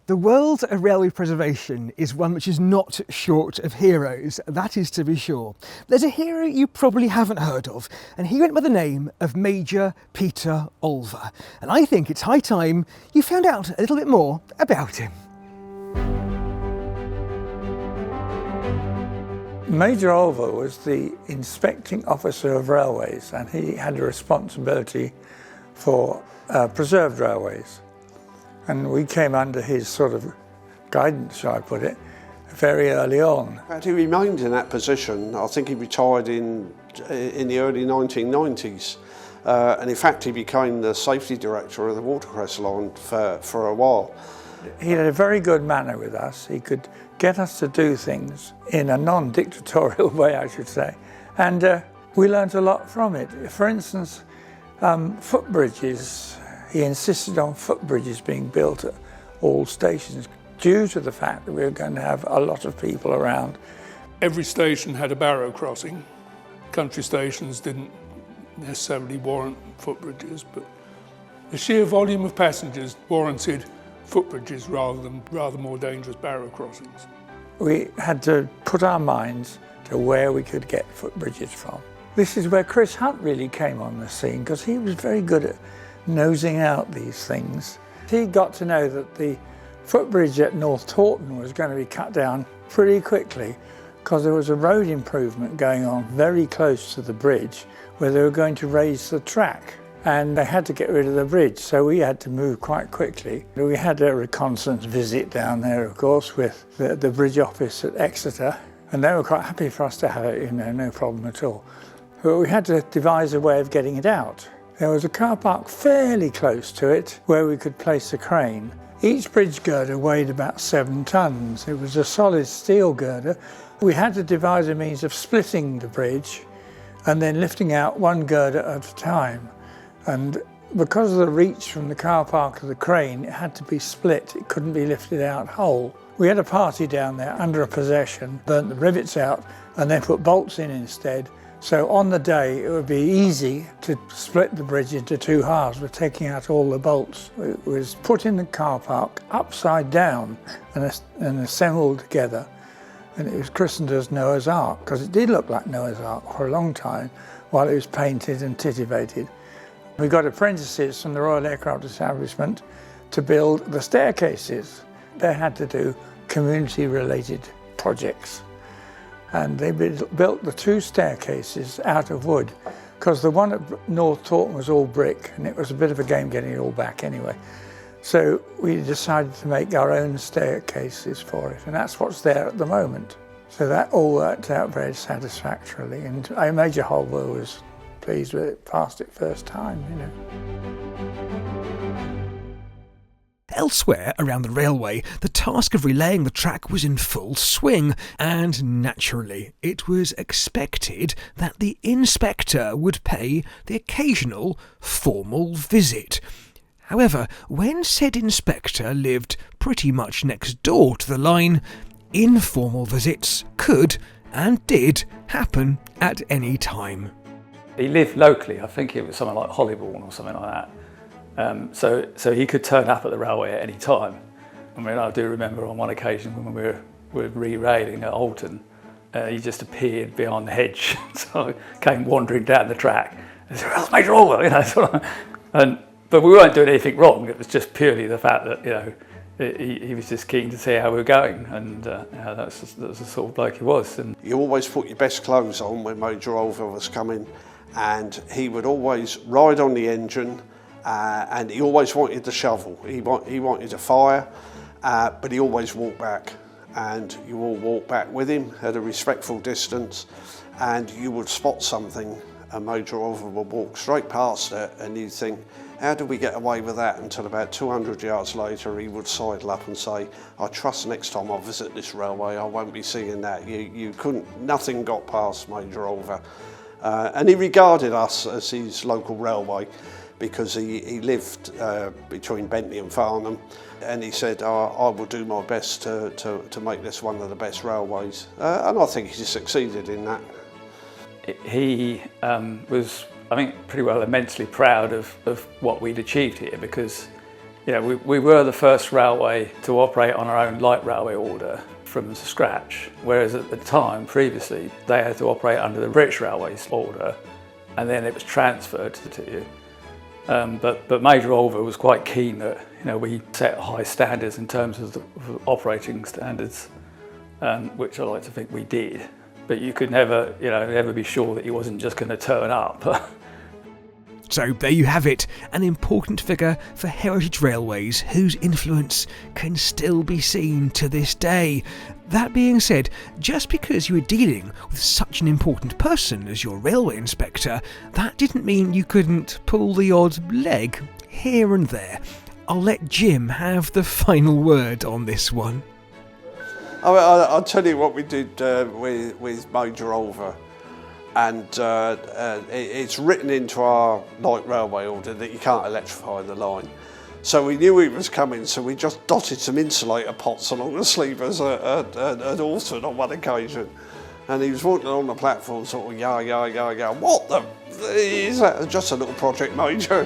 The world of railway preservation is one which is not short of heroes, that is to be sure. There's a hero you probably haven't heard of, and he went by the name of Major Peter Olver. And I think it's high time you found out a little bit more about him. Major Olver was the inspecting officer of railways, and he had a responsibility for preserved railways. And we came under his sort of guidance, shall I put it, very early on. But he remained in that position. I think he retired in the early 1990s. And in fact, he became the safety director of the Watercress Line for a while. He had a very good manner with us. He could get us to do things in a non-dictatorial way, I should say. And we learned a lot from it. For instance, footbridges. He insisted on footbridges being built at all stations due to the fact that we were going to have a lot of people around. Every station had a barrow crossing. Country stations didn't necessarily warrant footbridges, but the sheer volume of passengers warranted footbridges rather more dangerous barrow crossings. We had to put our minds to where we could get footbridges from. This is where Chris Hunt really came on the scene, because he was very good at nosing out these things. He got to know that the footbridge at North Taunton was going to be cut down pretty quickly because there was a road improvement going on very close to the bridge where they were going to raise the track, and they had to get rid of the bridge, so we had to move quite quickly. We had a reconnaissance visit down there, of course, with the bridge office at Exeter, and they were quite happy for us to have it, no problem at all. But we had to devise a way of getting it out. There was a car park fairly close to it where we could place a crane. Each bridge girder weighed about 7 tons. It was a solid steel girder. We had to devise a means of splitting the bridge and then lifting out one girder at a time. And because of the reach from the car park to the crane, it had to be split. It couldn't be lifted out whole. We had a party down there under a possession, burnt the rivets out and then put bolts in instead. So on the day, it would be easy to split the bridge into 2 halves with taking out all the bolts. It was put in the car park upside down and assembled together. And it was christened as Noah's Ark, because it did look like Noah's Ark for a long time while it was painted and titivated. We got apprentices from the Royal Aircraft Establishment to build the staircases. They had to do community-related projects. And they built the 2 staircases out of wood, because the one at North Taunton was all brick, and it was a bit of a game getting it all back anyway. So we decided to make our own staircases for it, and that's what's there at the moment. So that all worked out very satisfactorily, and Major Olver was pleased with it, passed it first time, Elsewhere around the railway, the task of relaying the track was in full swing, and naturally, it was expected that the inspector would pay the occasional formal visit. However, when said inspector lived pretty much next door to the line, informal visits could and did happen at any time. He lived locally. I think it was something like Hollybourne or something like that. So he could turn up at the railway at any time. I mean, I do remember on one occasion when we were re-railing at Alton, he just appeared behind the hedge. So I came wandering down the track and said, "Well, Major Olver," sort of. But we weren't doing anything wrong. It was just purely the fact that, he was just keen to see how we were going, and that's the sort of bloke he was. And you always put your best clothes on when Major Olver was coming, and he would always ride on the engine. And he always wanted the shovel. He wanted a fire, but he always walked back. And you all walked back with him at a respectful distance, and you would spot something, and Major Olver would walk straight past it, and you'd think, how did we get away with that? Until about 200 yards later, he would sidle up and say, "I trust next time I visit this railway, I won't be seeing that." Nothing got past Major Olver. And he regarded us as his local railway, because he lived between Bentley and Farnham, and he said, I will do my best to make this one of the best railways. And I think he succeeded in that. He was, I think, pretty well immensely proud of what we'd achieved here, because Yeah, we were the first railway to operate on our own light railway order from scratch, whereas at the time, previously, they had to operate under the British Railways order, and then it was transferred to you. But Major Olver was quite keen that we set high standards in terms of the operating standards, which I like to think we did. But you could never be sure that he wasn't just going to turn up. So there you have it, an important figure for heritage railways whose influence can still be seen to this day. That being said, just because you were dealing with such an important person as your railway inspector, that didn't mean you couldn't pull the odd leg here and there. I'll let Jim have the final word on this one. I'll tell you what we did with Major Olver. And it's written into our light railway order that you can't electrify the line. So we knew he was coming, so we just dotted some insulator pots along the sleepers at Alton on one occasion. And he was walking on the platform sort of, yeah, what the, is that just a little project, Major?